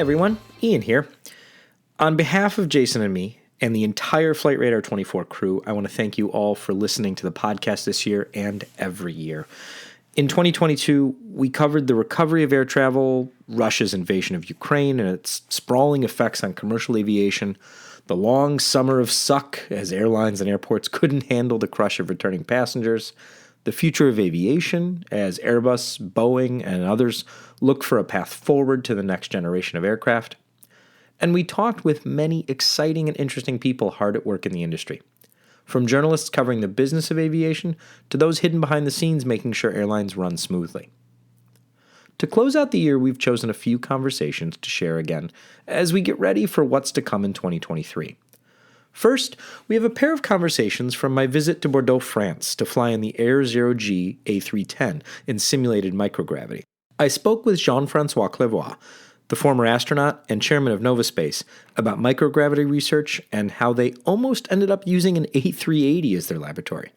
everyone, Ian here. On behalf of Jason and me, and the entire Flight Radar 24 crew, I want to thank you all for listening to the podcast this year and every year. In 2022, we covered the recovery of air travel, Russia's invasion of Ukraine and its sprawling effects on commercial aviation, the long summer of suck as airlines and airports couldn't handle the crush of returning passengers, the future of aviation as Airbus, Boeing, and others look for a path forward to the next generation of aircraft. And we talked with many exciting and interesting people hard at work in the industry. From journalists covering the business of aviation to those hidden behind the scenes making sure airlines run smoothly. To close out the year, we've chosen a few conversations to share again as we get ready for what's to come in 2023. First, we have a pair of conversations from my visit to Bordeaux, France to fly in the Air Zero G A310 in simulated microgravity. I spoke with Jean-Francois Clairvoy, the former astronaut and chairman of Novespace, about microgravity research and how they almost ended up using an A380 as their laboratory.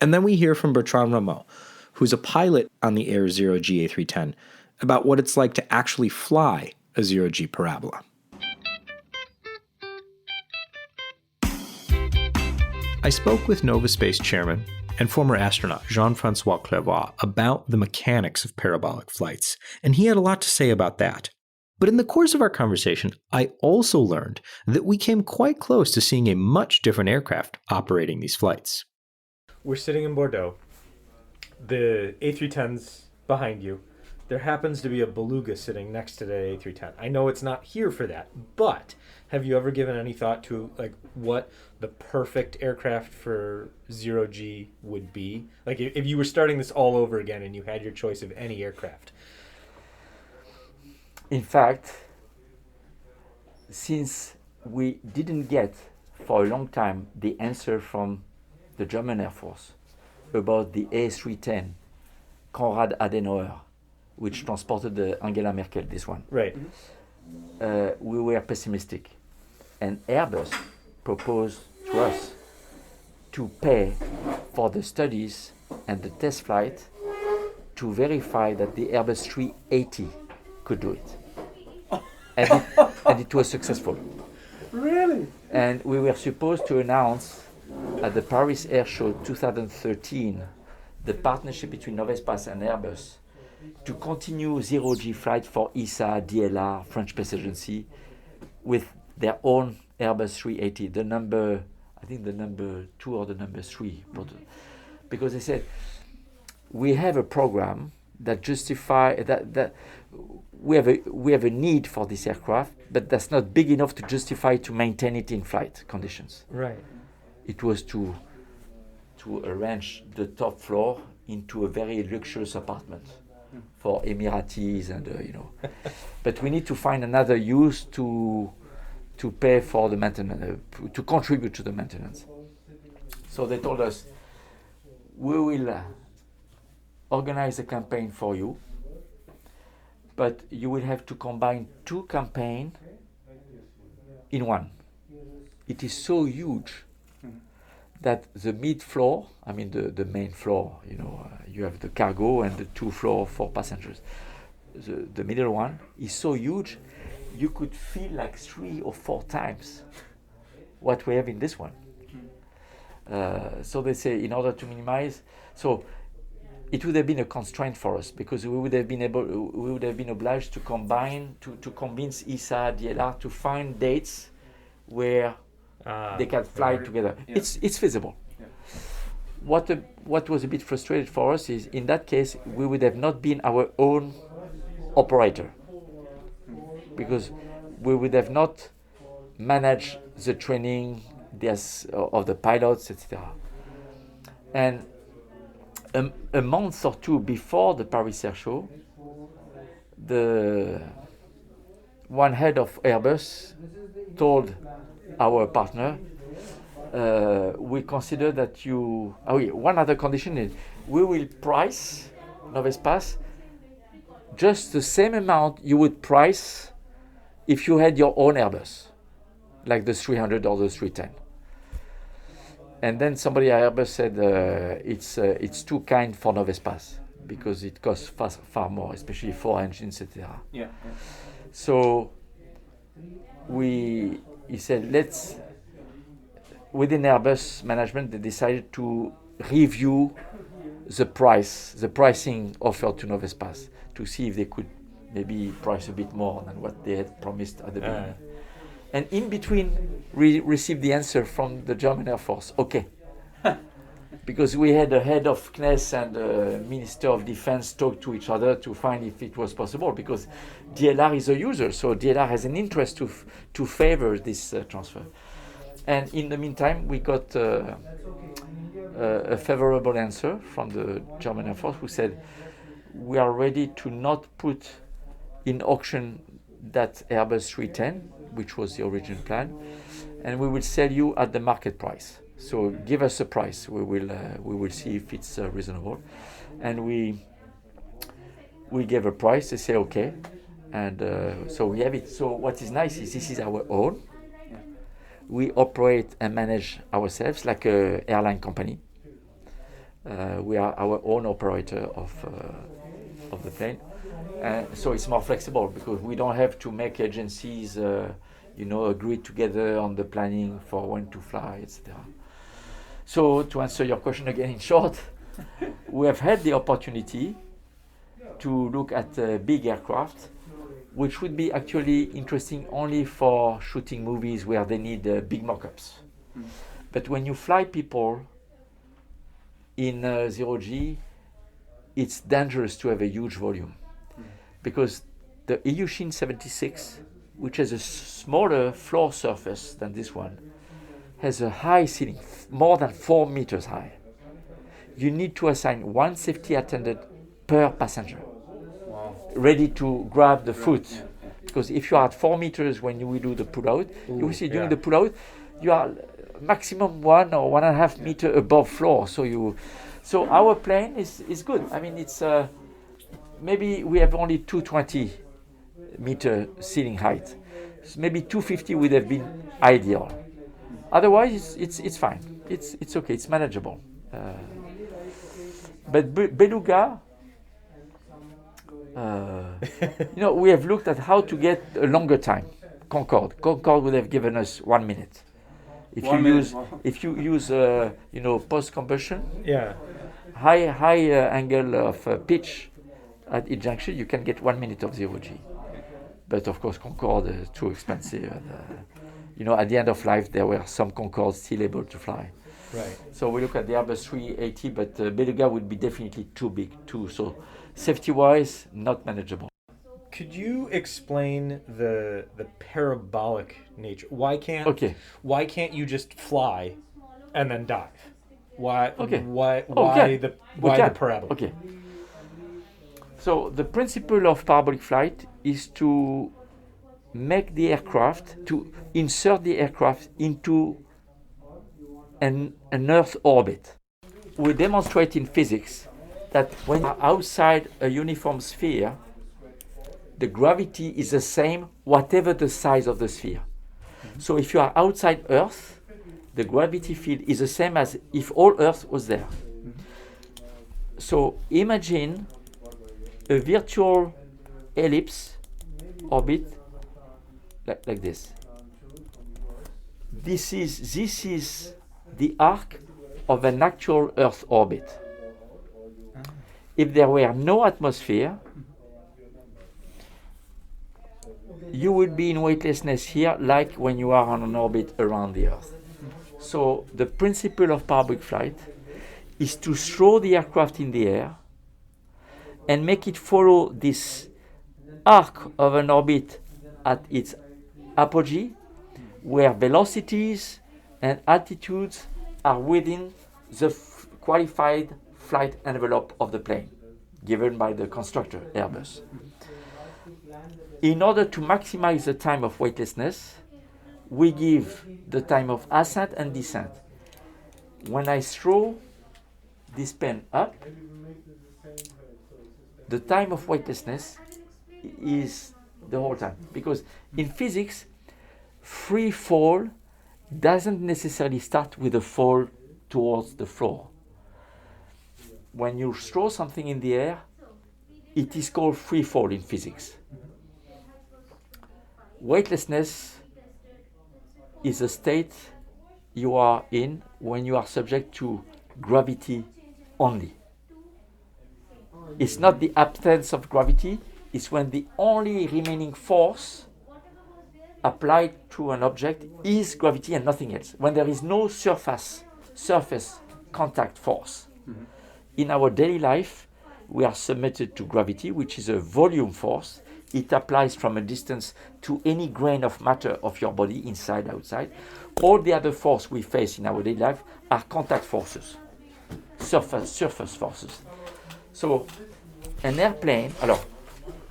And then we hear from Bertrand Rameau, who's a pilot on the Air Zero G A310, about what it's like to actually fly a Zero G parabola. I spoke with Novespace chairman and former astronaut Jean-Francois Clairvoy about the mechanics of parabolic flights, and he had a lot to say about that. But in the course of our conversation, I also learned that we came quite close to seeing a much different aircraft operating these flights. We're sitting in Bordeaux. The A310's behind you. There happens to be a Beluga sitting next to the A310. I know it's not here for that, but have you ever given any thought to what the perfect aircraft for Zero G would be? Like if you were starting this all over again and you had your choice of any aircraft. In fact, since we didn't get for a long time the answer from the German Air Force about the A310 Konrad Adenauer, which transported Angela Merkel, this one. Right. We were pessimistic. And Airbus proposed to us to pay for the studies and the test flight to verify that the Airbus 380 could do it. And it was successful. Really? And we were supposed to announce at the Paris Air Show 2013 the partnership between Novespace and Airbus to continue zero-G flight for ESA, DLR, French Space Agency, with their own Airbus 380, the number 2 or the number 3. Because they said, we have a program that justify that we have a need for this aircraft, but that's not big enough to justify to maintain it in flight conditions. Right. It was to arrange the top floor into a very luxurious apartment for Emiratis and but we need to find another use to pay for the maintenance, to contribute to the maintenance. So they told us, we will organize a campaign for you, but you will have to combine 2 campaigns in one. It is so huge that the mid floor, I mean the main floor, you have the cargo and the 2 floors for passengers. The middle one is so huge, you could feel like 3 or 4 times what we have in this one. So they say, in order to minimize, so it would have been a constraint for us because we would have been obliged to combine, to convince ESA, DLR to find dates where they can fly together. Yeah. It's feasible. Yeah. What was a bit frustrated for us is, in that case, we would have not been our own operator because we would have not managed the training of the pilots, etc. And a month or 2 before the Paris Air Show, the one head of Airbus told our partner, we consider that one other condition is we will price Novespace just the same amount you would price if you had your own Airbus, like the 300 or the 310. And then somebody at Airbus said it's too kind for Novespace because it costs far more, especially 4 engines, etc. Yeah. So he said, within Airbus management, they decided to review the pricing offered to Novespace to see if they could maybe price a bit more than what they had promised at the beginning. And in between, we received the answer from the German Air Force, okay. Because we had the head of CNES and the Minister of Defense talk to each other to find if it was possible, because DLR is a user, so DLR has an interest to favor this transfer. And in the meantime, we got a favorable answer from the German Air Force, who said, we are ready to not put in auction that Airbus 310, which was the original plan, and we will sell you at the market price. So give us a price. We will see if it's reasonable, and we gave a price. They say okay, and so we have it. So what is nice is this is our own. We operate and manage ourselves like an airline company. We are our own operator of the plane, so it's more flexible because we don't have to make agencies, agree together on the planning for when to fly, etc. So to answer your question again in short, we have had the opportunity to look at big aircraft, which would be actually interesting only for shooting movies where they need big mock-ups. But when you fly people in Zero G, it's dangerous to have a huge volume, because the Ilyushin 76, which has a smaller floor surface than this one, has a high ceiling, more than 4 meters high. You need to assign one safety attendant per passenger, ready to grab the foot. Because if you are at 4 meters when we do the pull-out, you will see during the pull-out, you are maximum 1 or 1.5 meter above floor. So our plane is good. I mean, it's maybe we have only 220 meter ceiling height. So maybe 250 would have been ideal. Otherwise, it's fine. It's okay. It's manageable. But Beluga, we have looked at how to get a longer time. Concorde would have given us 1 minute. If you use post combustion, high angle of pitch at each junction, you can get 1 minute of Zero G. But of course, Concorde is too expensive. And, at the end of life, there were some Concordes still able to fly. Right. So we look at the Airbus 380, but Beluga would be definitely too big too. So safety-wise, not manageable. Could you explain the parabolic nature? Why can't you just fly and then dive? Why the parabolic? Okay. So the principle of parabolic flight is to insert the aircraft into an Earth orbit. We demonstrate in physics that when you are outside a uniform sphere, the gravity is the same whatever the size of the sphere. So if you are outside Earth, the gravity field is the same as if all Earth was there. So imagine a virtual ellipse orbit like this. This is the arc of an actual Earth orbit. If there were no atmosphere, you would be in weightlessness here like when you are on an orbit around the Earth. So the principle of parabolic flight is to throw the aircraft in the air and make it follow this arc of an orbit at its apogee, where velocities and altitudes are within the qualified flight envelope of the plane, given by the constructor, Airbus. In order to maximize the time of weightlessness, we give the time of ascent and descent. When I throw this pen up, the time of weightlessness is the whole time. Because in physics, free fall doesn't necessarily start with a fall towards the floor. When you throw something in the air, it is called free fall in physics. weightlessness is a state you are in when you are subject to gravity only. It's not the absence of gravity, it's when the only remaining force applied to an object is gravity and nothing else. When there is no surface contact force. In our daily life, we are submitted to gravity, which is a volume force. It applies from a distance to any grain of matter of your body, inside, outside. All the other force we face in our daily life are contact forces, surface forces. So an airplane, alors,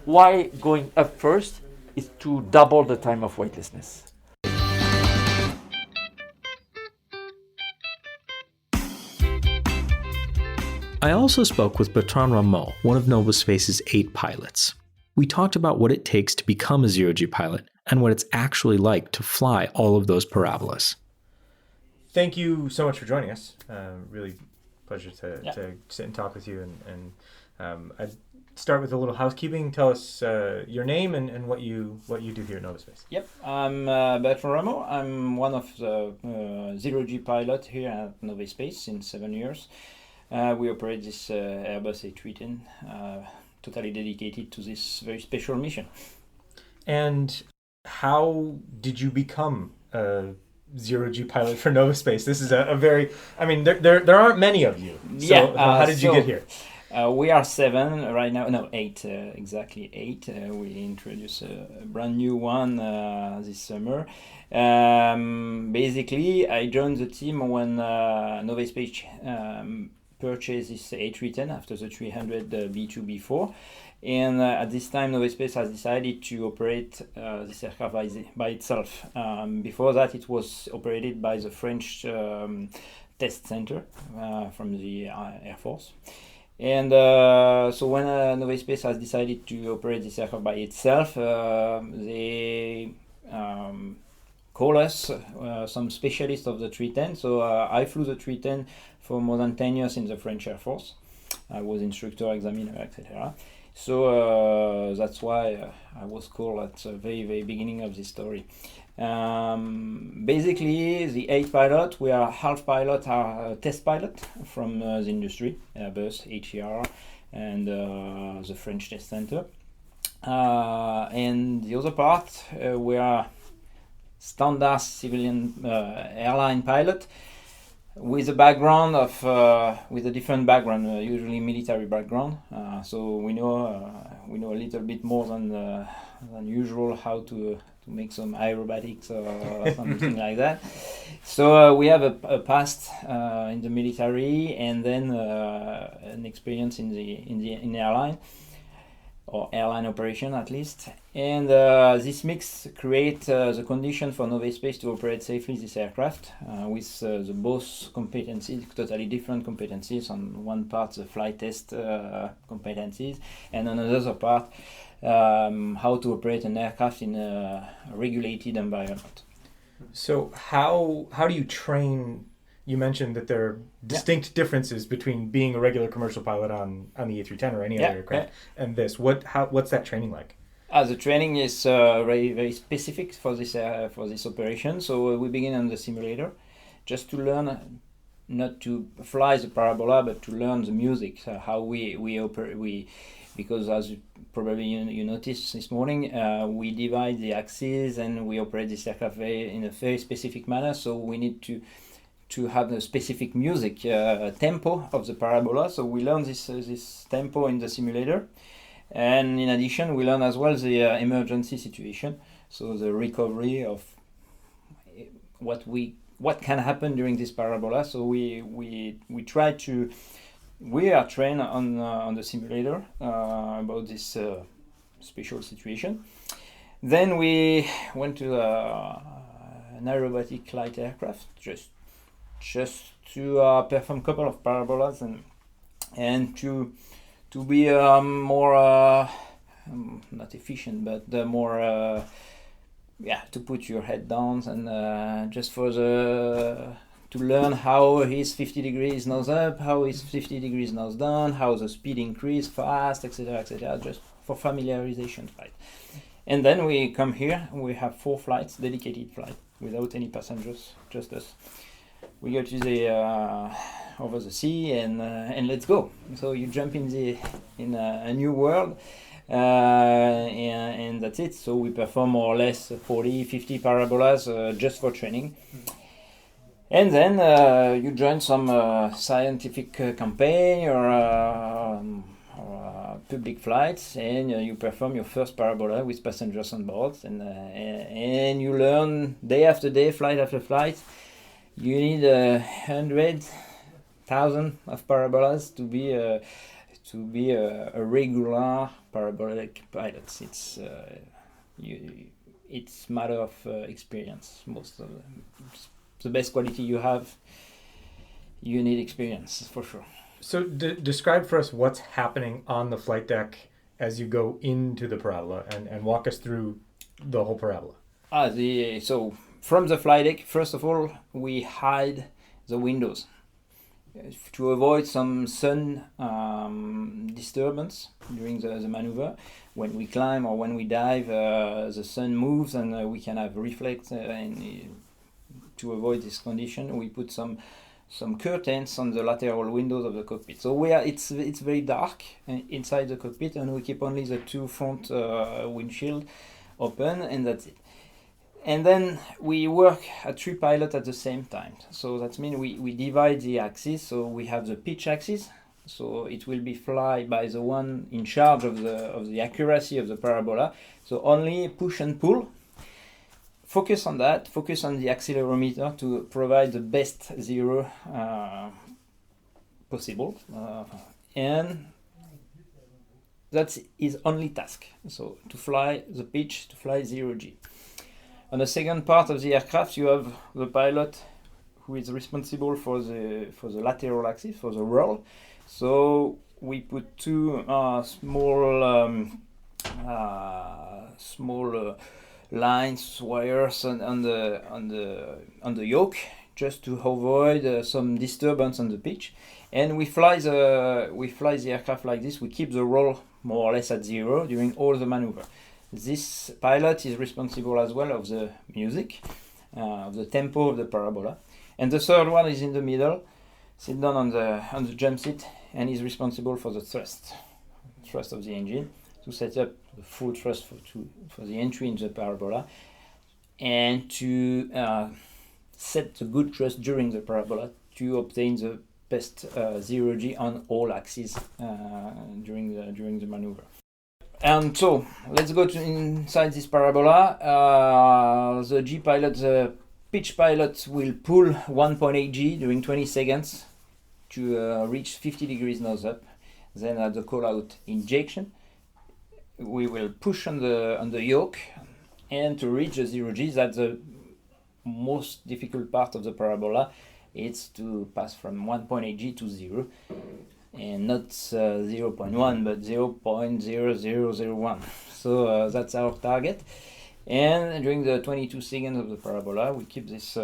why going up first is to double the time of weightlessness. I also spoke with Bertrand Rameau, one of Novespace's 8 pilots. We talked about what it takes to become a zero-G pilot and what it's actually like to fly all of those parabolas. Thank you so much for joining us. Really pleasure to sit and talk with you. And I'd start with a little housekeeping. Tell us your name and what you do here at Novespace. Yep, I'm Bertrand Rameau. I'm one of the zero-G pilots here at Novespace since 7 years. We operate this Airbus A310, totally dedicated to this very special mission. And how did you become a zero-G pilot for Novespace? This is a very, I mean, there aren't many of you. So how did you get here? We are 7 right now, no, 8, exactly 8. We introduced a brand new one this summer. Basically, I joined the team when Novespace purchased this A310 after the 300 B2, B4. And at this time, Novespace has decided to operate this aircraft by itself. Before that, it was operated by the French test center from the Air Force. And so when Novespace has decided to operate this aircraft by itself, they call us some specialists of the 310. So I flew the 310 for more than 10 years in the French Air Force. I was instructor, examiner, etc. So that's why I was called at the very, very beginning of this story. Basically, the 8 pilot, we are half pilot, are test pilot from the industry, Airbus, HER, and the French test center. And the other part, we are standard civilian airline pilot with a background of with a different background, usually military background. So we know a little bit more than usual how to make some aerobatics or something like that. So we have a past in the military and then an experience in airline or airline operation at least. And this mix creates the condition for Novespace to operate safely this aircraft with the both competencies, totally different competencies. On one part, the flight test competencies, and on another part, how to operate an aircraft in a regulated environment. So how do you train? You mentioned that there are distinct differences between being a regular commercial pilot on the A310 or any other aircraft and this. What's that training like? The training is very, very specific for this operation. So we begin on the simulator, just to learn not to fly the parabola, but to learn the music, how we operate. Because as probably you noticed this morning, we divide the axes and we operate this aircraft in a very specific manner. So we need to have the specific music tempo of the parabola. So we learn this tempo in the simulator. And in addition, we learn as well the emergency situation, so the recovery of what can happen during this parabola. So we are trained on the simulator about this special situation. Then we went to an aerobatic light aircraft just to perform a couple of parabolas and to be more not efficient, but more to put your head down and just to learn how his 50 degrees nose up, how his 50 degrees nose down, how the speed increase fast, etc., just for familiarization, right? And then we come here, and we have 4 flights, dedicated flight, without any passengers, just us. We go to the over the sea and let's go. So you jump in a new world, and that's it. So we perform more or less 40-50 parabolas just for training. And then you join some scientific campaign or public flights, and you perform your first parabola with passengers on board, and you learn day after day, flight after flight. You need 100,000 of parabolas to be a regular parabolic pilot. It's matter of experience. Most of the best quality you have, you need experience for sure. So describe for us what's happening on the flight deck as you go into the parabola, and walk us through the whole parabola. So from the flight deck, first of all, we hide the windows to avoid some sun disturbance during the maneuver. When we climb or when we dive, the sun moves and we can have reflect. And to avoid this condition, we put some curtains on the lateral windows of the cockpit. So it's very dark inside the cockpit, and we keep only the 2 front windshield open, and that's it. And then we work at 3 pilots at the same time. So that means we divide the axis. So we have the pitch axis. So it will be fly by the one in charge of the accuracy of the parabola. So only push and pull. Focus on that. Focus on the accelerometer to provide the best zero possible. And that's his only task. So to fly the pitch, to fly 0G. On the second part of the aircraft, you have the pilot who is responsible for the lateral axis, for the roll. So we put 2 small lines, wires on the yoke, just to avoid some disturbance on the pitch. And we fly the aircraft like this. We keep the roll more or less at 0 during all the maneuver. This pilot is responsible as well of the music, of the tempo of the parabola. And the third one is in the middle, sit down on the jump seat, and is responsible for the thrust of the engine, to set up the full thrust for the entry in the parabola, and to set the good thrust during the parabola to obtain the best 0G on all axes during the maneuver. And so let's go inside this parabola. The G pilot, the pitch pilot, will pull 1.8 G during 20 seconds to reach 50 degrees nose up. Then at the call out injection, we will push on the yoke, and to reach the 0G, that's the most difficult part of the parabola. It's to pass from 1.8 G to 0. And not 0.1 but 0.0001. So that's our target. And during the 22 seconds of the parabola, we keep this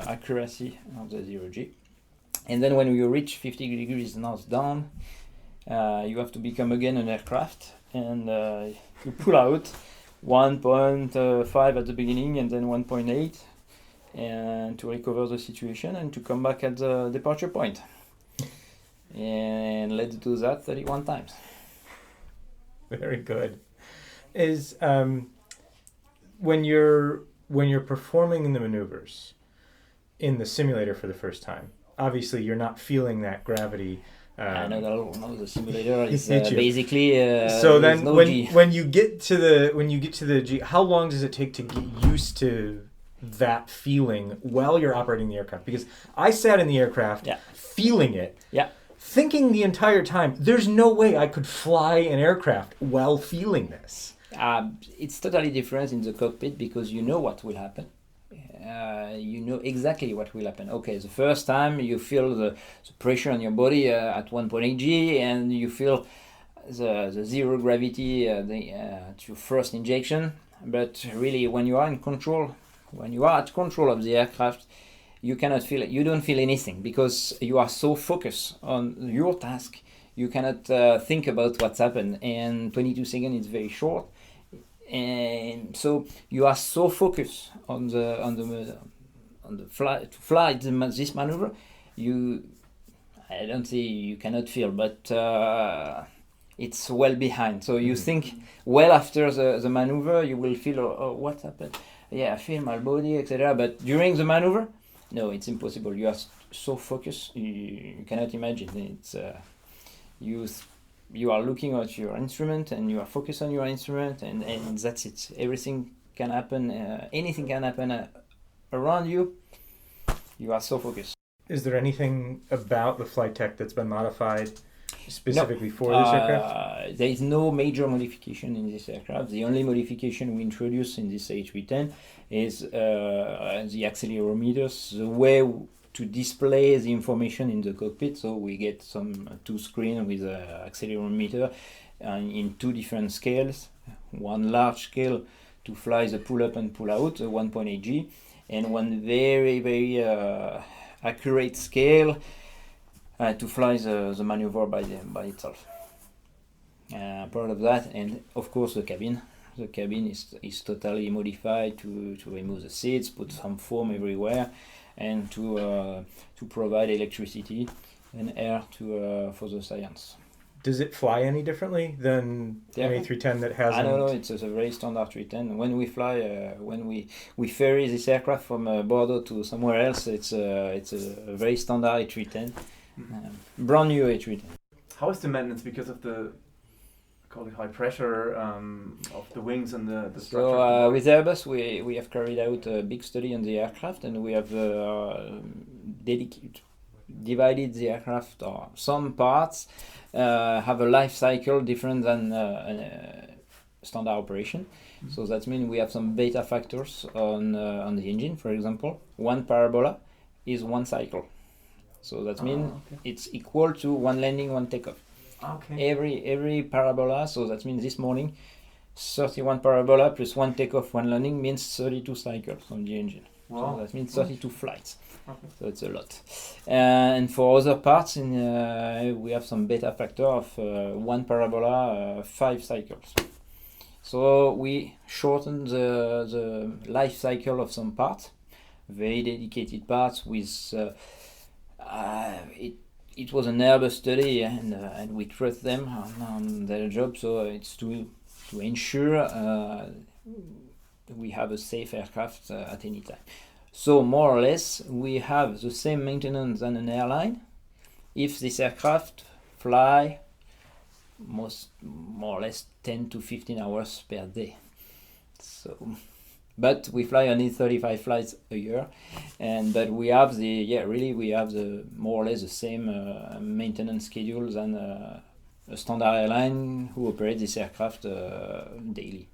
accuracy of the 0G. And then when we reach 50 degrees nose down, you have to become again an aircraft, and you pull out 1.5 at the beginning and then 1.8, and to recover the situation and to come back at the departure point. And let's do that 31 times. Very good. Is when you're performing in the maneuvers in the simulator for the first time, obviously you're not feeling that gravity. I know the simulator is basically. So then, no when you get to the G, how long does it take to get used to that feeling while you're operating the aircraft? Because I sat in the aircraft, feeling it. Yeah. Thinking the entire time, there's no way I could fly an aircraft while feeling this. It's totally different in the cockpit because you know what will happen. You know exactly what will happen. Okay, the first time you feel the pressure on your body at 1.8 G, and you feel the zero gravity at your first injection. But really, when you are in control, when you are at control of the aircraft, you cannot feel it. You don't feel anything because you are so focused on your task. you cannot think about what's happened, and 22 seconds is very short, and so you are so focused on the fly to fly this maneuver. I don't say you cannot feel, but it's well behind. So you think well after the maneuver, you will feel, oh, what happened? Yeah, I feel my body, etc. But during the maneuver, no, it's impossible. You are so focused, you cannot imagine. It's you are looking at your instrument and you are focused on your instrument, and that's it. Everything can happen. Anything can happen around you. You are so focused. Is there anything about the flight tech that's been modified specifically for this aircraft? There is no major modification in this aircraft. The only modification we introduced in this A310 is the accelerometers, the way to display the information in the cockpit. So we get two screens with an accelerometer in two different scales. One large scale to fly the pull up and pull out, 1.8 G, and one very, very accurate scale to fly the maneuver by itself. Part of that, and of course the cabin. The cabin is totally modified to remove the seats, put some foam everywhere, and to provide electricity and air for the science. Does it fly any differently than an A310 that hasn't? I don't know. It's a very standard 310. When we fly, when we ferry this aircraft from Bordeaux to somewhere else, it's a very standard A310, brand new A310. How is the maintenance because of the high pressure of the wings and the structure? So with Airbus, we have carried out a big study on the aircraft, and we have divided the aircraft, or some parts have a life cycle different than standard operation. So that means we have some beta factors on the engine. For example, one parabola is one cycle. So that means it's equal to one landing, one takeoff. Okay. Every parabola, so that means this morning 31 parabola plus one takeoff, one landing means 32 cycles on the engine. Wow. So that means 32 flights. Okay. So it's a lot. And for other parts, we have some beta factor of one parabola, 5 cycles. So we shorten the life cycle of some parts, very dedicated parts with it was an Airbus study, and we trust them on their job. So it's to ensure we have a safe aircraft at any time. So more or less, we have the same maintenance than an airline. If this aircraft fly more or less 10 to 15 hours per day. So, but we fly only 35 flights a year, but we have we have the more or less the same maintenance schedule than a standard airline who operates this aircraft daily.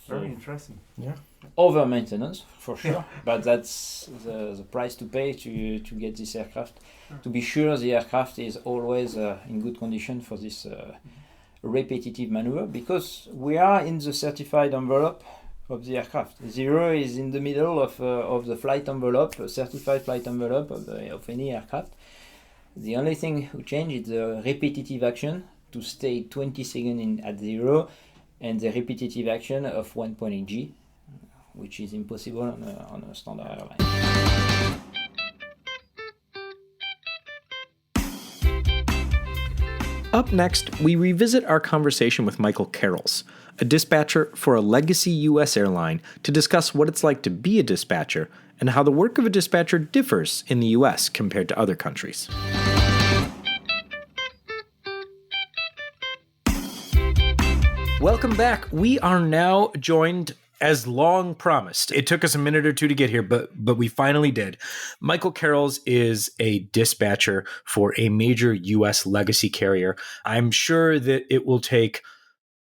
Very interesting. Yeah. Over maintenance for sure, but that's the price to pay to get this aircraft. To be sure the aircraft is always in good condition for this repetitive maneuver, because we are in the certified envelope of the aircraft. Zero is in the middle of the flight envelope, a certified flight envelope of any aircraft. The only thing who change is the repetitive action to stay 20 seconds at zero, and the repetitive action of 1.8 G, which is impossible on a standard airline. Up next, we revisit our conversation with Michael Carrolls, a dispatcher for a legacy U.S. airline, to discuss what it's like to be a dispatcher and how the work of a dispatcher differs in the U.S. compared to other countries. Welcome back. We are now joined, as long promised. It took us a minute or two to get here, but we finally did. Michael Carrolls is a dispatcher for a major U.S. legacy carrier. I'm sure that it will take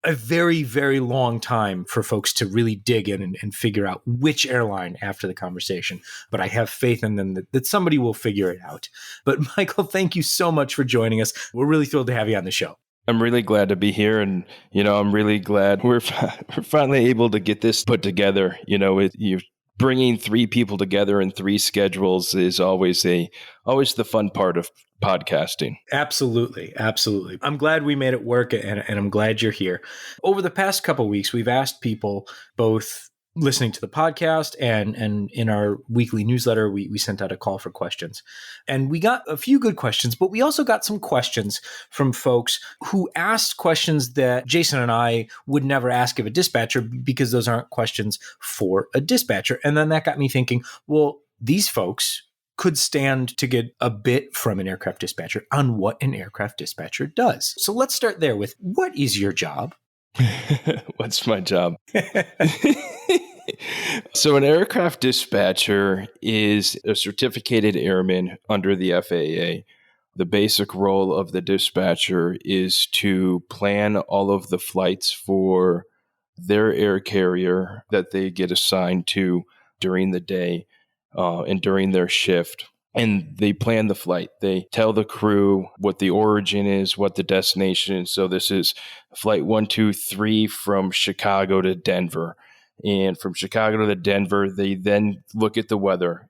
a very, very long time for folks to really dig in and figure out which airline after the conversation. But I have faith in them that somebody will figure it out. But Michael, thank you so much for joining us. We're really thrilled to have you on the show. I'm really glad to be here, and I'm really glad we're finally able to get this put together. You're bringing three people together in three schedules is always the fun part of podcasting. Absolutely. Absolutely. I'm glad we made it work, and I'm glad you're here. Over the past couple of weeks, we've asked people, both listening to the podcast and in our weekly newsletter, we sent out a call for questions. And we got a few good questions, but we also got some questions from folks who asked questions that Jason and I would never ask of a dispatcher because those aren't questions for a dispatcher. And then that got me thinking, well, these folks could stand to get a bit from an aircraft dispatcher on what an aircraft dispatcher does. So let's start there with, what is your job? What's my job? So an aircraft dispatcher is a certificated airman under the FAA. The basic role of the dispatcher is to plan all of the flights for their air carrier that they get assigned to during the day and during their shift. And they plan the flight. They tell the crew what the origin is, what the destination is. So this is flight 123 from Chicago to Denver. And from Chicago to Denver, they then look at the weather.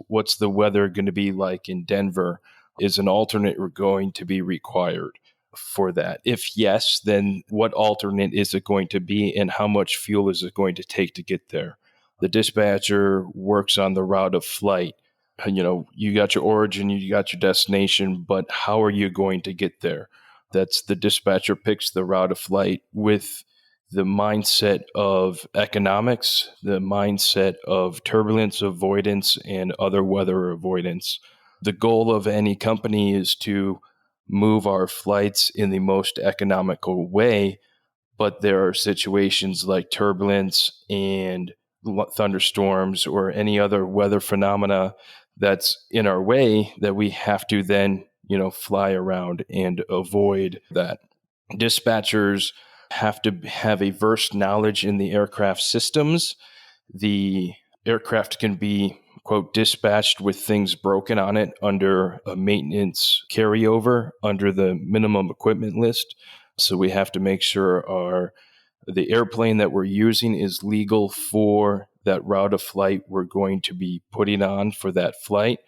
What's the weather going to be like in Denver? Is an alternate going to be required for that? If yes, then what alternate is it going to be, and how much fuel is it going to take to get there? The dispatcher works on the route of flight. You got your origin, you got your destination, but how are you going to get there? That's the dispatcher picks the route of flight with the mindset of economics, the mindset of turbulence avoidance and other weather avoidance. The goal of any company is to move our flights in the most economical way, but there are situations like turbulence and thunderstorms or any other weather phenomena that's in our way that we have to then, fly around and avoid that. Dispatchers have to have a versed knowledge in the aircraft systems. The aircraft can be, quote, dispatched with things broken on it under a maintenance carryover under the minimum equipment list. So we have to make sure the airplane that we're using is legal for that route of flight we're going to be putting on for that flight.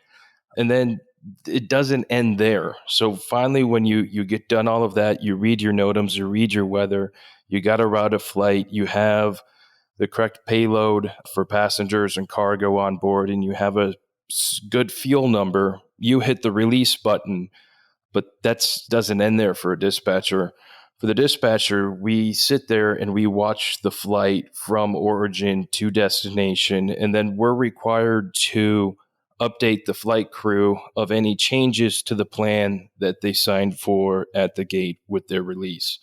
And then it doesn't end there. So finally, when you get done all of that, you read your NOTAMs, you read your weather, you got a route of flight, you have the correct payload for passengers and cargo on board, and you have a good fuel number, you hit the release button. But that doesn't end there for a dispatcher. For the dispatcher, we sit there and we watch the flight from origin to destination, and then we're required to update the flight crew of any changes to the plan that they signed for at the gate with their release.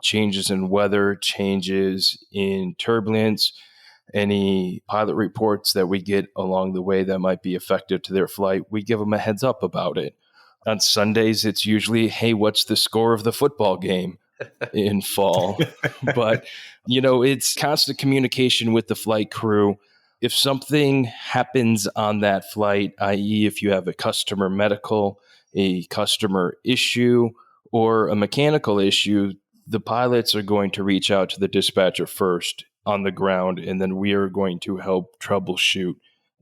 Changes in weather, changes in turbulence, any pilot reports that we get along the way that might be effective to their flight, we give them a heads up about it. On Sundays, it's usually, hey, what's the score of the football game in fall? But, it's constant communication with the flight crew. If something happens on that flight, i.e. if you have a customer medical, a customer issue, or a mechanical issue, the pilots are going to reach out to the dispatcher first on the ground, and then we are going to help troubleshoot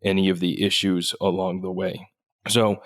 any of the issues along the way. So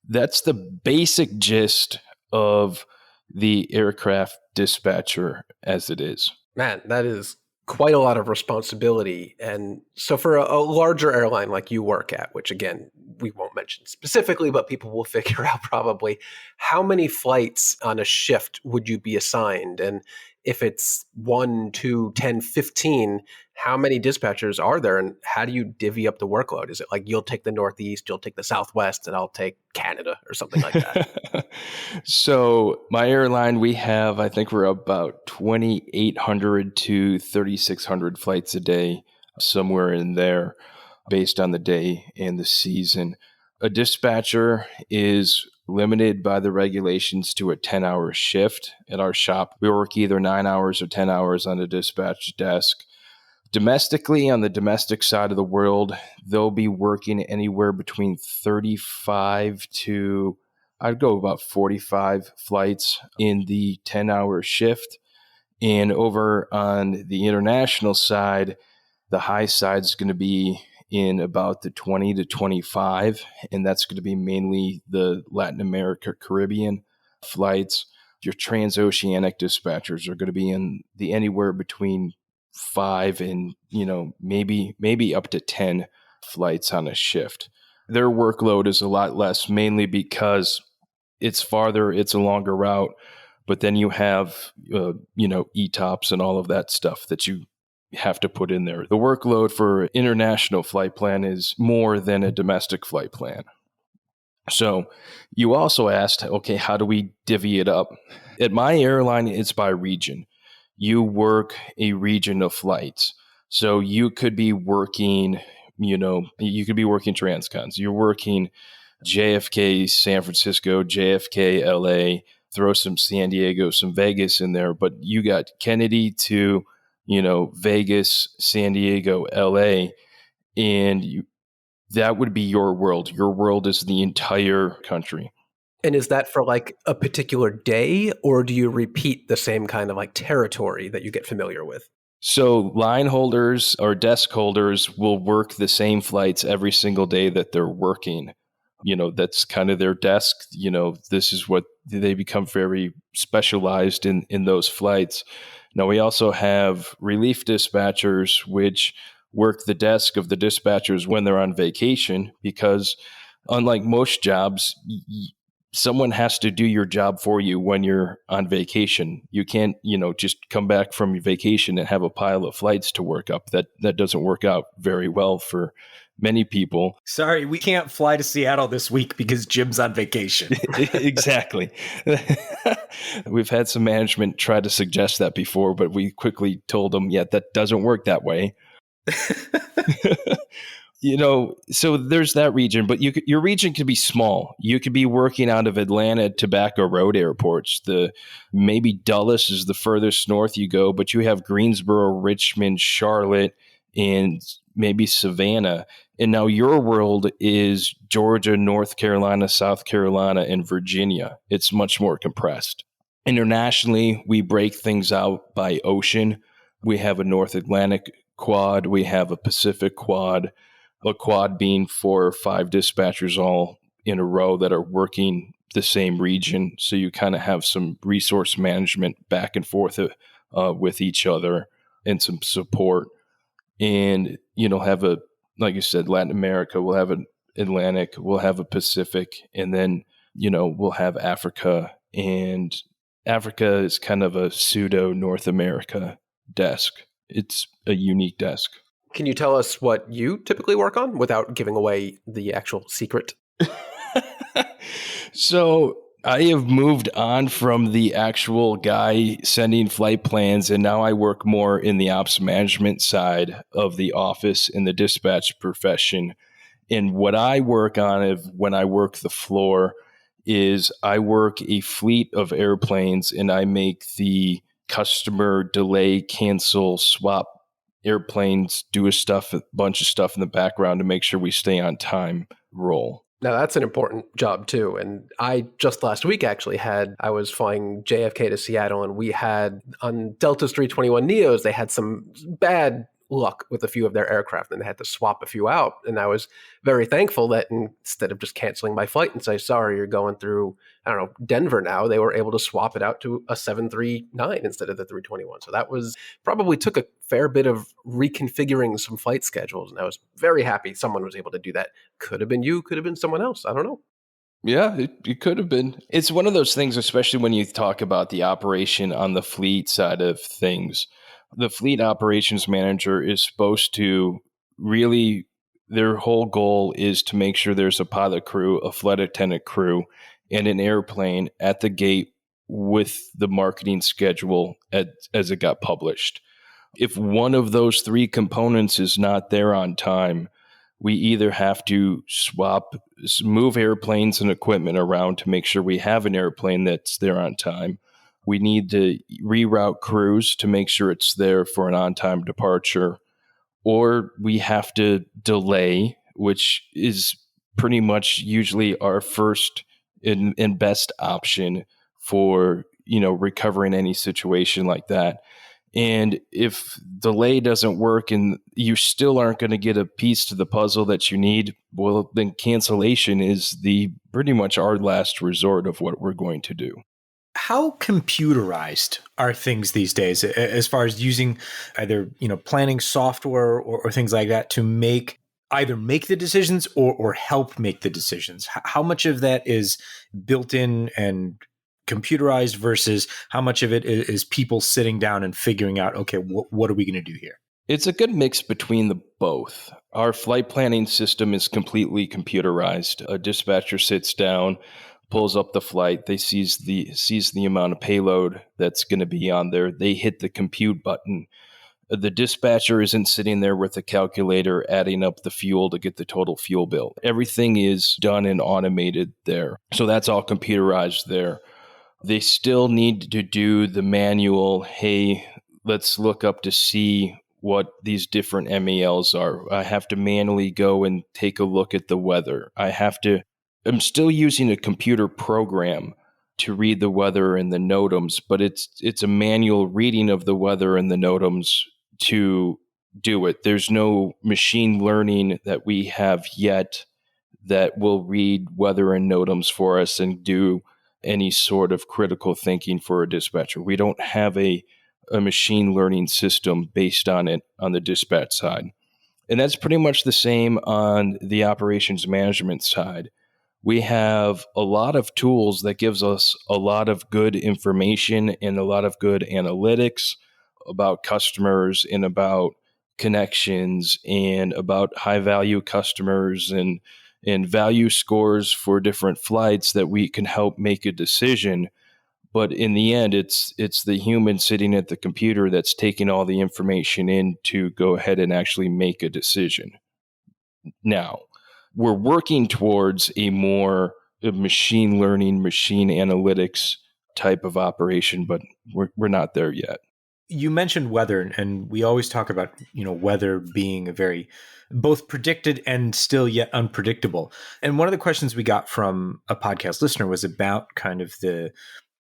that's the basic gist of the aircraft dispatcher as it is. Man, that is quite a lot of responsibility. And so for a larger airline like you work at, which again, we won't mention specifically, but people will figure out probably, how many flights on a shift would you be assigned? And if it's 1, 2, 10, 15, how many dispatchers are there, and how do you divvy up the workload? Is it like you'll take the Northeast, you'll take the Southwest, and I'll take Canada or something like that? So my airline, I think we're about 2,800 to 3,600 flights a day, somewhere in there, based on the day and the season. A dispatcher is limited by the regulations to a 10-hour shift. At our shop, we work either 9 hours or 10 hours on the dispatch desk. Domestically, on the domestic side of the world, they'll be working anywhere between 35 to, I'd go about 45 flights in the 10-hour shift. And over on the international side, the high side is going to be in about the 20 to 25, and that's going to be mainly the Latin America, Caribbean flights. Your transoceanic dispatchers are going to be in the anywhere between 5 and, maybe up to 10 flights on a shift. Their workload is a lot less, mainly because it's farther, it's a longer route, but then you have, ETOPS and all of that stuff that you have to put in there. The workload for international flight plan is more than a domestic flight plan. So you also asked, okay, how do we divvy it up? At my airline, it's by region. You work a region of flights. So you could be working, transcons. You're working JFK, San Francisco, JFK, LA, throw some San Diego, some Vegas in there, but you got Kennedy to, Vegas, San Diego, LA, and that would be your world. Your world is the entire country. And is that for like a particular day, or do you repeat the same kind of like territory that you get familiar with? So line holders or desk holders will work the same flights every single day that they're working. That's kind of their desk. This is what they become very specialized in those flights. Now, we also have relief dispatchers, which work the desk of the dispatchers when they're on vacation, because unlike most jobs, someone has to do your job for you when you're on vacation. You can't, just come back from your vacation and have a pile of flights to work up. That doesn't work out very well for many people. Sorry, we can't fly to Seattle this week because Jim's on vacation. Exactly. We've had some management try to suggest that before, but we quickly told them, that doesn't work that way. So there's that region, but your region could be small. You could be working out of Atlanta, Tobacco Road airports. Maybe Dulles is the furthest north you go, but you have Greensboro, Richmond, Charlotte, and maybe Savannah. And now your world is Georgia, North Carolina, South Carolina, and Virginia. It's much more compressed. Internationally, we break things out by ocean. We have a North Atlantic quad. We have a Pacific quad. A quad being 4 or 5 dispatchers all in a row that are working the same region. So you kind of have some resource management back and forth with each other and some support. And, have like you said, Latin America, we'll have an Atlantic, we'll have a Pacific, and then, we'll have Africa. And Africa is kind of a pseudo North America desk. It's a unique desk. Can you tell us what you typically work on without giving away the actual secret? So I have moved on from the actual guy sending flight plans, and now I work more in the ops management side of the office in the dispatch profession. And what I work on when I work the floor is I work a fleet of airplanes, and I make the customer delay, cancel, swap airplanes, do a bunch of stuff in the background to make sure we stay on time role. Now, that's an important job, too. And I just last week actually I was flying JFK to Seattle, and we had on Delta's 321 Neos, they had some bad luck with a few of their aircraft, and they had to swap a few out. And I was very thankful that instead of just canceling my flight and say, sorry, you're going through, Denver now, they were able to swap it out to a 739 instead of the 321. So that probably took a fair bit of reconfiguring some flight schedules. And I was very happy someone was able to do that. Could have been you, could have been someone else. I don't know. Yeah, it could have been. It's one of those things, especially when you talk about the operation on the fleet side of things. The fleet operations manager is supposed to really, their whole goal is to make sure there's a pilot crew, a flight attendant crew, and an airplane at the gate with the marketing schedule as it got published. If one of those 3 components is not there on time, we either have to move airplanes and equipment around to make sure we have an airplane that's there on time. We need to reroute crews to make sure it's there for an on-time departure, or we have to delay, which is pretty much usually our first and best option for, recovering any situation like that. And if delay doesn't work and you still aren't going to get a piece to the puzzle that you need, well, then cancellation is pretty much our last resort of what we're going to do. How computerized are things these days as far as using either, planning software or things like that to either make the decisions or help make the decisions? How much of that is built in and computerized versus how much of it is people sitting down and figuring out, okay, what are we going to do here? It's a good mix between the both. Our flight planning system is completely computerized. A dispatcher sits down, pulls up the flight, they sees the amount of payload that's going to be on there. They hit the compute button. The dispatcher isn't sitting there with a calculator adding up the fuel to get the total fuel bill. Everything is done and automated there. So that's all computerized there. They still need to do the manual, hey, let's look up to see what these different MELs are. I have to manually go and take a look at the weather. I'm still using a computer program to read the weather and the NOTAMs, but it's a manual reading of the weather and the NOTAMs to do it. There's no machine learning that we have yet that will read weather and NOTAMs for us and do any sort of critical thinking for a dispatcher. We don't have a machine learning system based on it on the dispatch side. And that's pretty much the same on the operations management side. We have a lot of tools that gives us a lot of good information and a lot of good analytics about customers and about connections and about high value customers and value scores for different flights that we can help make a decision. But in the end, it's the human sitting at the computer that's taking all the information in to go ahead and actually make a decision. Now, we're working towards a more machine learning, machine analytics type of operation, but we're not there yet. You mentioned weather, and we always talk about, weather being a very both predicted and still yet unpredictable. And one of the questions we got from a podcast listener was about kind of the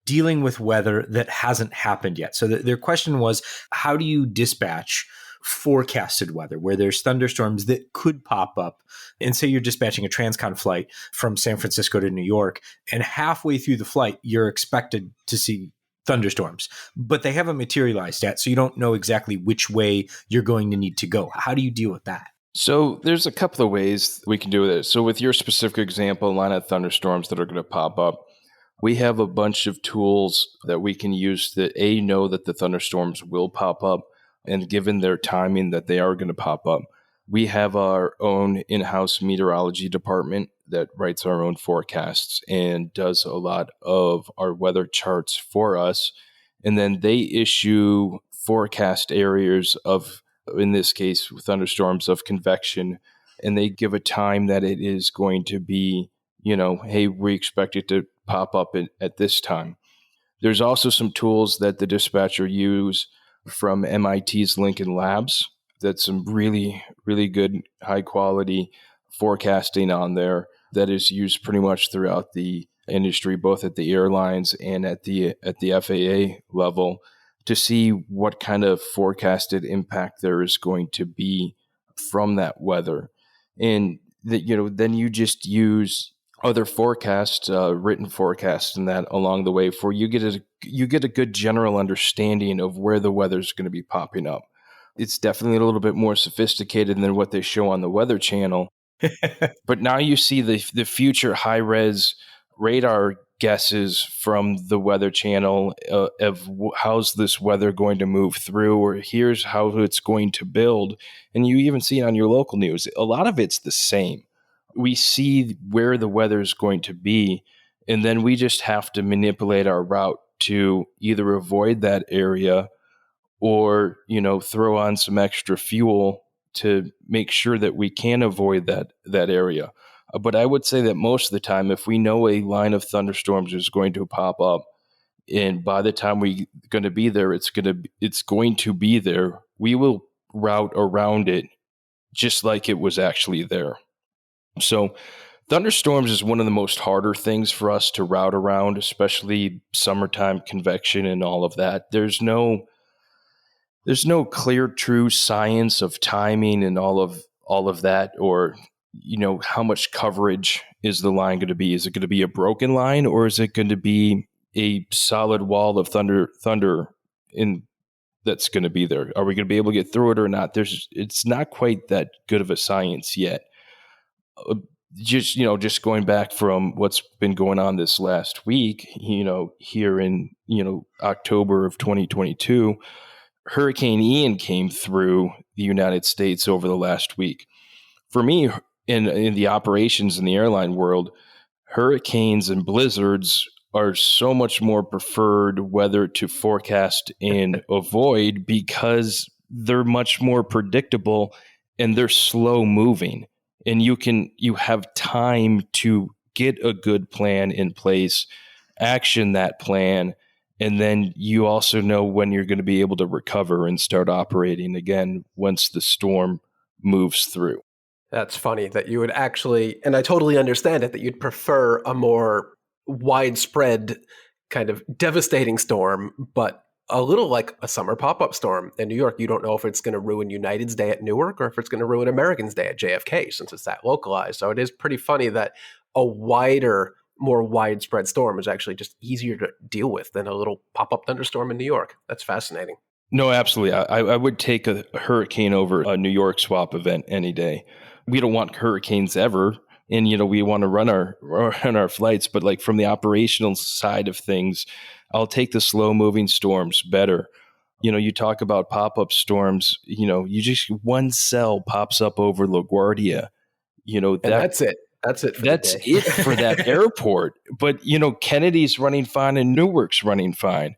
dealing with weather that hasn't happened yet. So their question was, how do you dispatch forecasted weather where there's thunderstorms that could pop up? And say you're dispatching a transcon flight from San Francisco to New York, and halfway through the flight, you're expected to see thunderstorms, but they haven't materialized yet. So you don't know exactly which way you're going to need to go. How do you deal with that? So there's a couple of ways we can do it. So with your specific example, line of thunderstorms that are going to pop up, we have a bunch of tools that we can use that know that the thunderstorms will pop up, and given their timing that they are going to pop up. We have our own in-house meteorology department that writes our own forecasts and does a lot of our weather charts for us. And then they issue forecast areas of, in this case, thunderstorms of convection. And they give a time that it is going to be, hey, we expect it to pop up at this time. There's also some tools that the dispatcher use from MIT's Lincoln Labs. That's some really, really good, high quality forecasting on there that is used pretty much throughout the industry, both at the airlines and at the FAA level, to see what kind of forecasted impact there is going to be from that weather. And that, then you just use other forecasts, written forecasts, and that along the way for you get a good general understanding of where the weather is going to be popping up. It's definitely a little bit more sophisticated than what they show on the Weather Channel. But now you see the future high-res radar guesses from the Weather Channel of how's this weather going to move through, or here's how it's going to build. And you even see it on your local news. A lot of it's the same. We see where the weather is going to be, and then we just have to manipulate our route to either avoid that area or, throw on some extra fuel to make sure that we can avoid that area. But I would say that most of the time, if we know a line of thunderstorms is going to pop up, and by the time we're going to be there, it's going to be there, we will route around it just like it was actually there. So thunderstorms is one of the most harder things for us to route around, especially summertime convection and all of that. there's no clear, true science of timing and all of that, or how much coverage is the line going to be? Is it going to be a broken line, or is it going to be a solid wall of thunder in that's going to be there? Are we going to be able to get through it or not? It's not quite that good of a science yet. Just going back from what's been going on this last week, here in October of 2022, Hurricane Ian came through the United States over the last week. For me, in the operations in the airline world, hurricanes and blizzards are so much more preferred weather to forecast and avoid because they're much more predictable and they're slow moving. And you have time to get a good plan in place, action that plan, and then you also know when you're going to be able to recover and start operating again once the storm moves through. That's funny that you would actually, and I totally understand it, that you'd prefer a more widespread kind of devastating storm, but a little like a summer pop-up storm in New York. You don't know if it's going to ruin United's day at Newark or if it's going to ruin American's day at JFK, since it's that localized. So it is pretty funny that a wider, more widespread storm is actually just easier to deal with than a little pop-up thunderstorm in New York. That's fascinating. No, absolutely. I would take a hurricane over a New York swap event any day. We don't want hurricanes ever. And, we want to run our flights. But like from the operational side of things, I'll take the slow moving storms better. You talk about pop-up storms, you just one cell pops up over LaGuardia. And that's it. That's it for that's the day. it for that airport. But, Kennedy's running fine and Newark's running fine.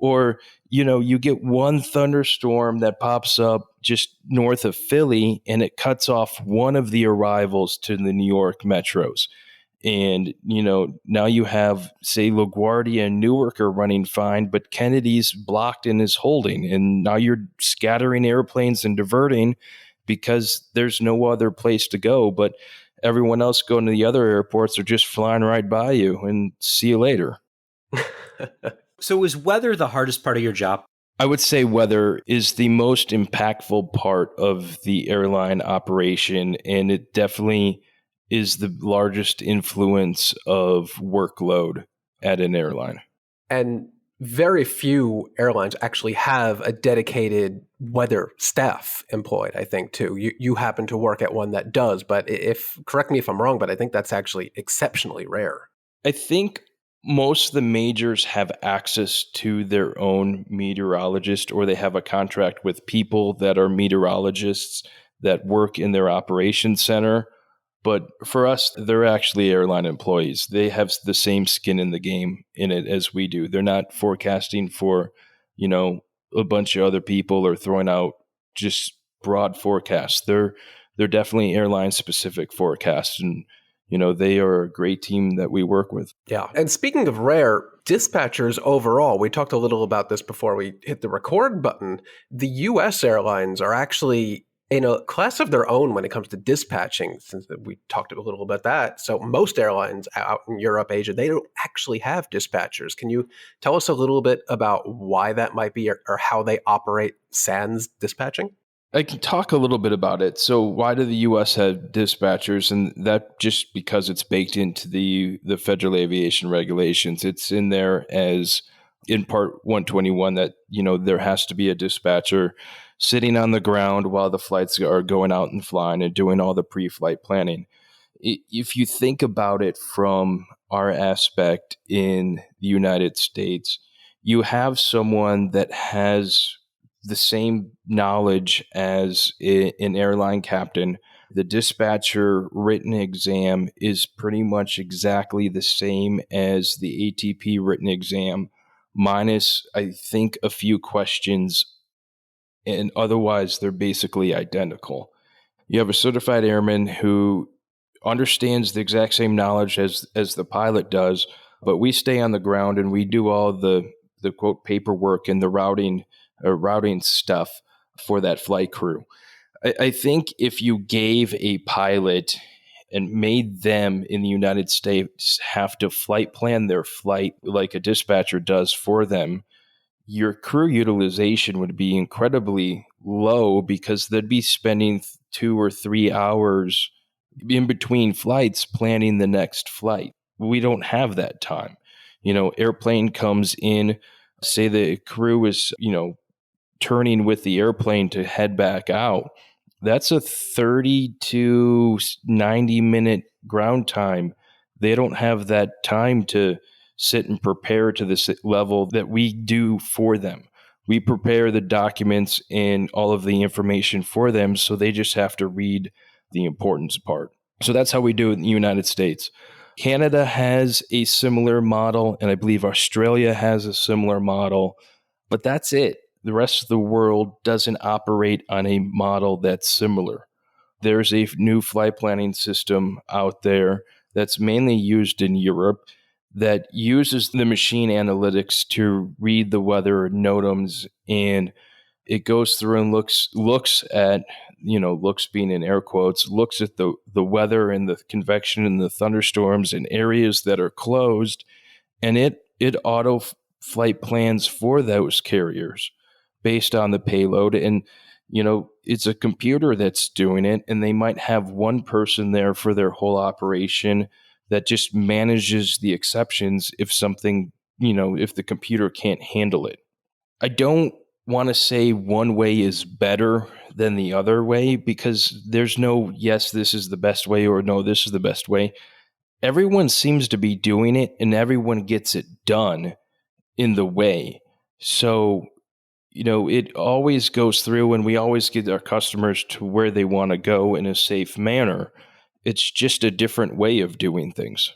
Or, you get one thunderstorm that pops up just north of Philly and it cuts off one of the arrivals to the New York metros. And, now you have, say, LaGuardia and Newark are running fine, but Kennedy's blocked and is holding. And now you're scattering airplanes and diverting because there's no other place to go. But everyone else going to the other airports are just flying right by you and see you later. So is weather the hardest part of your job? I would say weather is the most impactful part of the airline operation, and it definitely is the largest influence of workload at an airline. And very few airlines actually have a dedicated weather staff employed, I think, too. You happen to work at one that does, but correct me if I'm wrong, but I think that's actually exceptionally rare. I think most of the majors have access to their own meteorologist, or they have a contract with people that are meteorologists that work in their operations center. But for us, they're actually airline employees. They have the same skin in the game in it as we do. They're not forecasting for, a bunch of other people or throwing out just broad forecasts. They're definitely airline specific forecasts, and they are a great team that we work with. Yeah. And speaking of rare, dispatchers overall, we talked a little about this before we hit the record button. The U.S. airlines are actually in a class of their own when it comes to dispatching, since we talked a little about that. So most airlines out in Europe, Asia, they don't actually have dispatchers. Can you tell us a little bit about why that might be, or how they operate sans dispatching? I can talk a little bit about it. So why do the U.S. have dispatchers? And that just because it's baked into the federal aviation regulations. It's in there as in Part 121 that, there has to be a dispatcher sitting on the ground while the flights are going out and flying and doing all the pre-flight planning. If you think about it from our aspect in the United States, you have someone that has the same knowledge as an airline captain. The dispatcher written exam is pretty much exactly the same as the ATP written exam, minus, I think, a few questions, and otherwise they're basically identical. You have a certified airman who understands the exact same knowledge as the pilot does, but we stay on the ground and we do all the quote paperwork and the routing stuff for that flight crew. I think if you gave a pilot and made them in the United States have to flight plan their flight like a dispatcher does for them, your crew utilization would be incredibly low because they'd be spending 2 or 3 hours in between flights planning the next flight. We don't have that time. Airplane comes in, say the crew is, turning with the airplane to head back out. That's a 30 to 90 minute ground time. They don't have that time to sit and prepare to this level that we do for them. We prepare the documents and all of the information for them, so they just have to read the importance part. So that's how we do it in the United States. Canada has a similar model, and I believe Australia has a similar model, but that's it. The rest of the world doesn't operate on a model that's similar. There's a new flight planning system out there that's mainly used in Europe that uses the machine analytics to read the weather NOTAMs, and it goes through and looks at, looks being in air quotes, looks at the weather and the convection and the thunderstorms in areas that are closed, and it auto flight plans for those carriers based on the payload. And it's a computer that's doing it, and they might have one person there for their whole operation that just manages the exceptions if something, if the computer can't handle it. I don't want to say one way is better than the other way, because there's no, yes, this is the best way, or no, this is the best way. Everyone seems to be doing it, and everyone gets it done in the way. So, it always goes through, and we always get our customers to where they want to go in a safe manner. It's just a different way of doing things.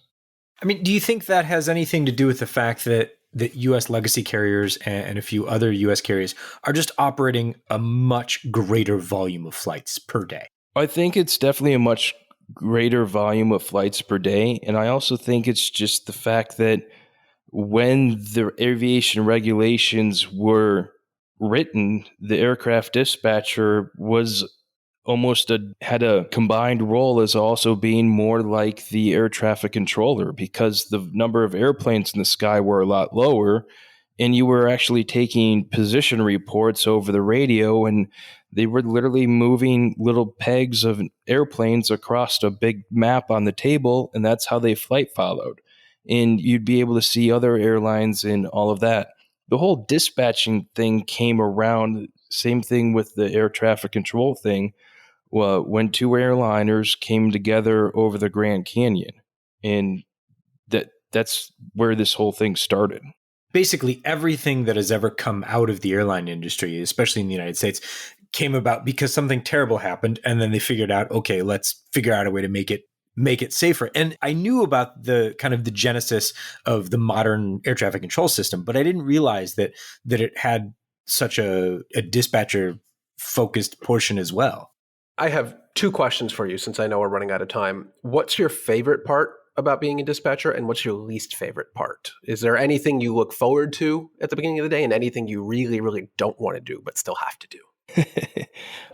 I mean, do you think that has anything to do with the fact that U.S. legacy carriers and a few other U.S. carriers are just operating a much greater volume of flights per day? I think it's definitely a much greater volume of flights per day. And I also think it's just the fact that when the aviation regulations were written, the aircraft dispatcher was had a combined role as also being more like the air traffic controller, because the number of airplanes in the sky were a lot lower, and you were actually taking position reports over the radio, and they were literally moving little pegs of airplanes across a big map on the table, and that's how they flight followed. And you'd be able to see other airlines and all of that. The whole dispatching thing came around, same thing with the air traffic control thing, when two airliners came together over the Grand Canyon. And that's where this whole thing started. Basically, everything that has ever come out of the airline industry, especially in the United States, came about because something terrible happened, and then they figured out, okay, let's figure out a way to make it safer. And I knew about the kind of the genesis of the modern air traffic control system, but I didn't realize that it had such a dispatcher focused portion as well. I have two questions for you, since I know we're running out of time. What's your favorite part about being a dispatcher, and what's your least favorite part? Is there anything you look forward to at the beginning of the day, and anything you really, really don't want to do but still have to do?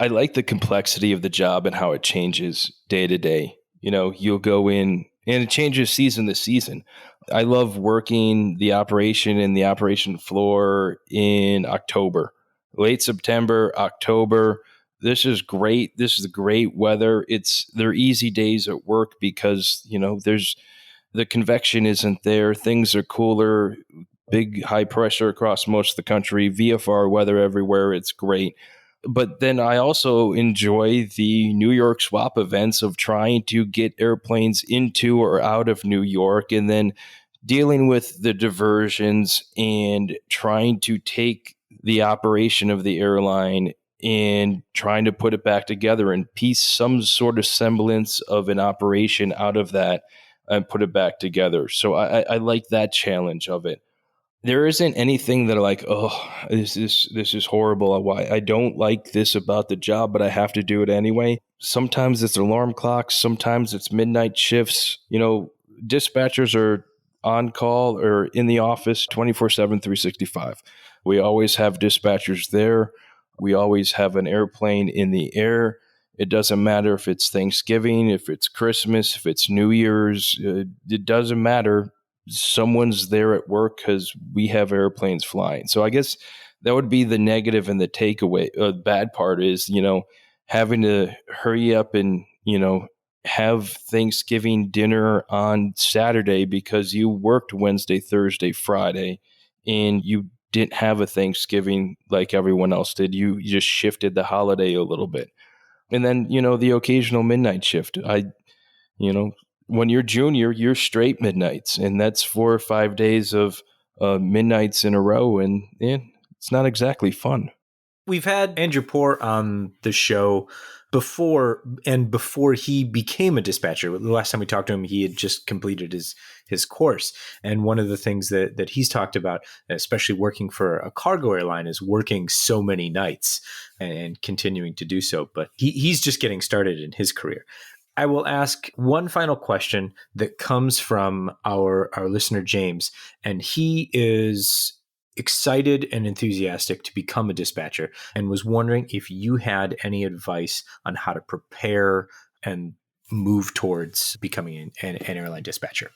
I like the complexity of the job and how it changes day to day. You'll go in, and it changes season to season. I love working the operation and the operation floor in October, late September, October. This is great. This is great weather. They're easy days at work because, there's the convection isn't there. Things are cooler, big high pressure across most of the country, VFR weather everywhere. It's great. But then I also enjoy the New York swap events of trying to get airplanes into or out of New York, and then dealing with the diversions and trying to take the operation of the airline and trying to put it back together and piece some sort of semblance of an operation out of that and put it back together. So I like that challenge of it. There isn't anything that I like, oh, this is horrible. Why I don't like this about the job, but I have to do it anyway. Sometimes it's alarm clocks. Sometimes it's midnight shifts. Dispatchers are on call or in the office 24/7, 365. We always have dispatchers there. We always have an airplane in the air. It doesn't matter if it's Thanksgiving, if it's Christmas, if it's New Year's. It doesn't matter. someone's there at work because we have airplanes flying. So I guess that would be the negative, and the takeaway. Bad part is, having to hurry up and, have Thanksgiving dinner on Saturday because you worked Wednesday, Thursday, Friday, and you didn't have a Thanksgiving like everyone else did. You just shifted the holiday a little bit. And then, the occasional midnight shift. When you're junior, you're straight midnights, and that's 4 or 5 days of midnights in a row, and it's not exactly fun. We've had Andrew Poor on the show before, and before he became a dispatcher. The last time we talked to him, he had just completed his course. And one of the things that he's talked about, especially working for a cargo airline, is working so many nights and continuing to do so. But he's just getting started in his career. I will ask one final question that comes from our listener, James, and he is excited and enthusiastic to become a dispatcher and was wondering if you had any advice on how to prepare and move towards becoming an airline dispatcher.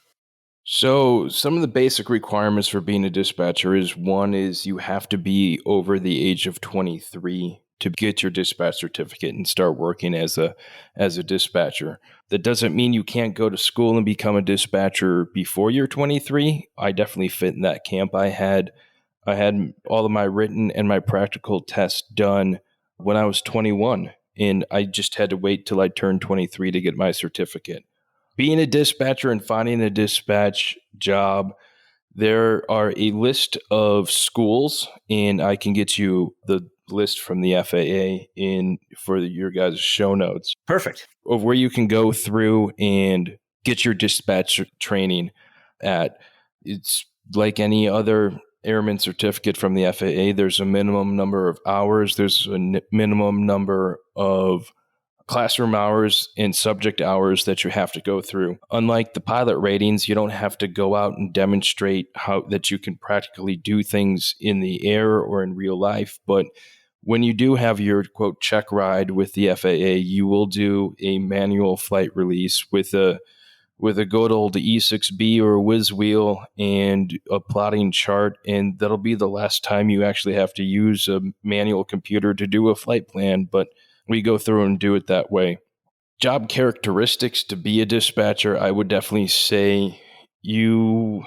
So some of the basic requirements for being a dispatcher is, one is you have to be over the age of 23 to get your dispatch certificate and start working as a dispatcher. That doesn't mean you can't go to school and become a dispatcher before you're 23. I definitely fit in that camp. I had all of my written and my practical tests done when I was 21, and I just had to wait till I turned 23 to get my certificate. Being a dispatcher and finding a dispatch job, there are a list of schools, and I can get you the list from the FAA for your guys' show notes. Perfect. Of where you can go through and get your dispatch training at. It's like any other airman certificate from the FAA. There's a minimum number of hours. There's a minimum number of classroom hours and subject hours that you have to go through. Unlike the pilot ratings, you don't have to go out and demonstrate how that you can practically do things in the air or in real life. But when you do have your quote check ride with the FAA, you will do a manual flight release with a good old E6B or a whiz wheel and a plotting chart, and that'll be the last time you actually have to use a manual computer to do a flight plan, but we go through and do it that way. Job characteristics to be a dispatcher, I would definitely say you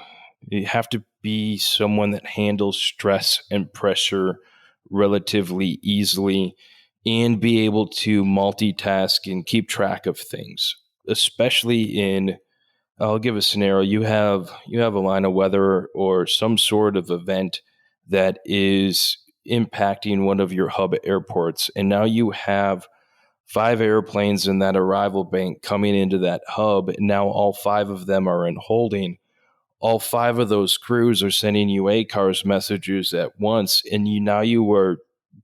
have to be someone that handles stress and pressure relatively easily and be able to multitask and keep track of things, especially I'll give a scenario. You have a line of weather or some sort of event that is impacting one of your hub airports, and now you have 5 airplanes in that arrival bank coming into that hub, and now all 5 of them are in holding. All 5 of those crews are sending you ACARS messages at once, and you are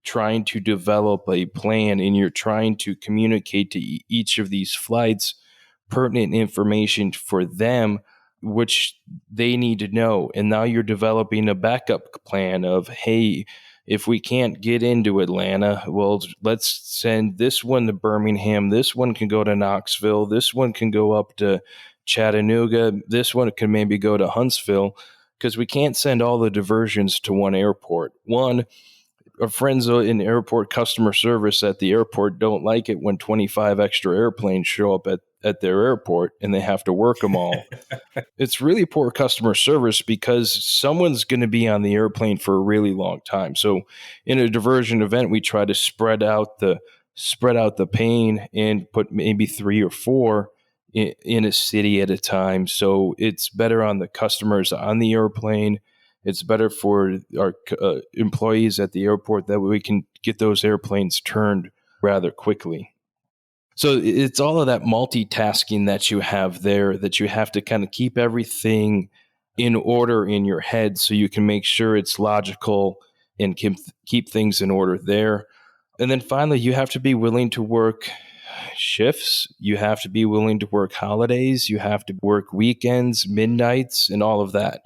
trying to develop a plan, and you're trying to communicate to each of these flights pertinent information for them, which they need to know. And now you're developing a backup plan of, hey, if we can't get into Atlanta, well, let's send this one to Birmingham. This one can go to Knoxville. This one can go up to Chattanooga. This one can maybe go to Huntsville, because we can't send all the diversions to one airport. One, our friends in airport customer service at the airport don't like it when 25 extra airplanes show up at their airport and they have to work them all. It's really poor customer service because someone's going to be on the airplane for a really long time. So in a diversion event, we try to spread out the pain and put maybe 3 or 4 in a city at a time. So it's better on the customers on the airplane. It's better for our employees at the airport that we can get those airplanes turned rather quickly. So it's all of that multitasking that you have there, that you have to kind of keep everything in order in your head so you can make sure it's logical and keep things in order there. And then finally, you have to be willing to work shifts. You have to be willing to work holidays. You have to work weekends, midnights, and all of that.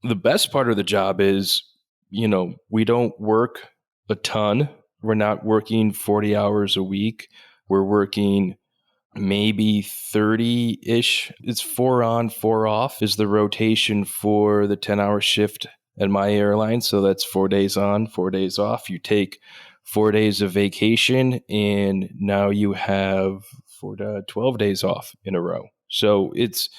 The best part of the job is, we don't work a ton. We're not working 40 hours a week. We're working maybe 30-ish. It's 4 on, 4 off is the rotation for the 10-hour shift at my airline. So that's 4 days on, 4 days off. You take 4 days of vacation, and now you have 12 days off in a row. So it's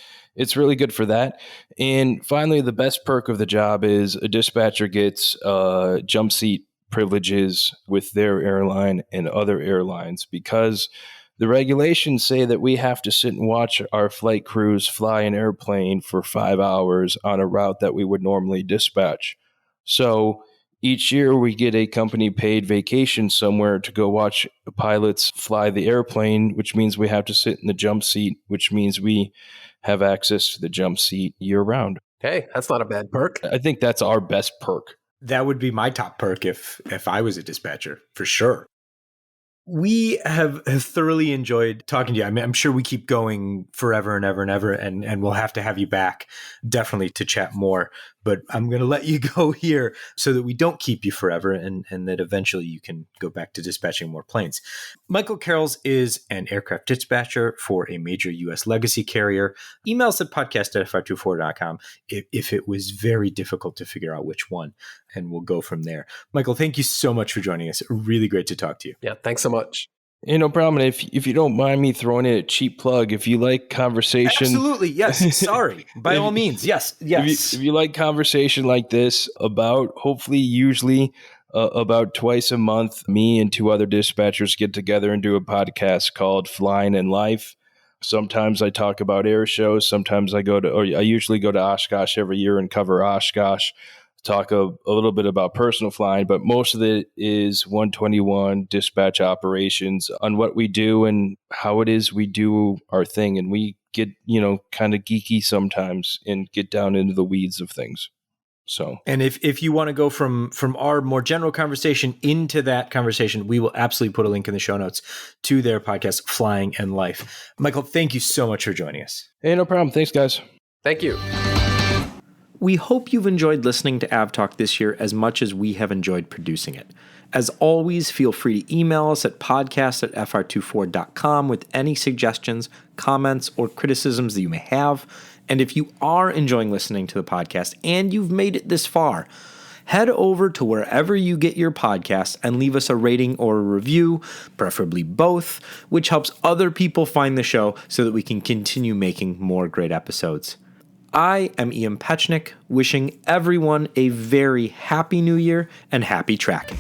really good for that. And finally, the best perk of the job is a dispatcher gets jump seat privileges with their airline and other airlines, because the regulations say that we have to sit and watch our flight crews fly an airplane for 5 hours on a route that we would normally dispatch. So each year we get a company paid vacation somewhere to go watch pilots fly the airplane, which means we have to sit in the jump seat, which means we have access to the jump seat year round. Hey, that's not a bad perk. I think that's our best perk. That would be my top perk if I was a dispatcher, for sure. We have thoroughly enjoyed talking to you. I mean, I'm sure we keep going forever and ever and ever, and we'll have to have you back definitely to chat more. But I'm going to let you go here so that we don't keep you forever, and that eventually you can go back to dispatching more planes. Michael Carrolls is an aircraft dispatcher for a major U.S. legacy carrier. Email us at podcast@fr24.com if it was very difficult to figure out which one, and we'll go from there. Michael, thank you so much for joining us. Really great to talk to you. Yeah, thanks so much. No problem. If you don't mind me throwing in a cheap plug, if you like conversation, absolutely, yes. Sorry, by all means, yes. If you like conversation like this, usually about twice a month, me and 2 other dispatchers get together and do a podcast called Flying in Life. Sometimes I talk about air shows. Sometimes I usually go to Oshkosh every year and cover Oshkosh. Talk a little bit about personal flying, but most of it is 121 dispatch operations on what we do and how it is we do our thing. And we get, kind of geeky sometimes and get down into the weeds of things. So, and if you want to go from our more general conversation into that conversation, we will absolutely put a link in the show notes to their podcast, Flying and Life. Michael, thank you so much for joining us. Hey, no problem. Thanks, guys. Thank you. We hope you've enjoyed listening to AvTalk this year as much as we have enjoyed producing it. As always, feel free to email us at podcast@fr24.com with any suggestions, comments, or criticisms that you may have. And if you are enjoying listening to the podcast and you've made it this far, head over to wherever you get your podcasts and leave us a rating or a review, preferably both, which helps other people find the show so that we can continue making more great episodes. I am Ian Petchnick, wishing everyone a very happy new year and happy tracking.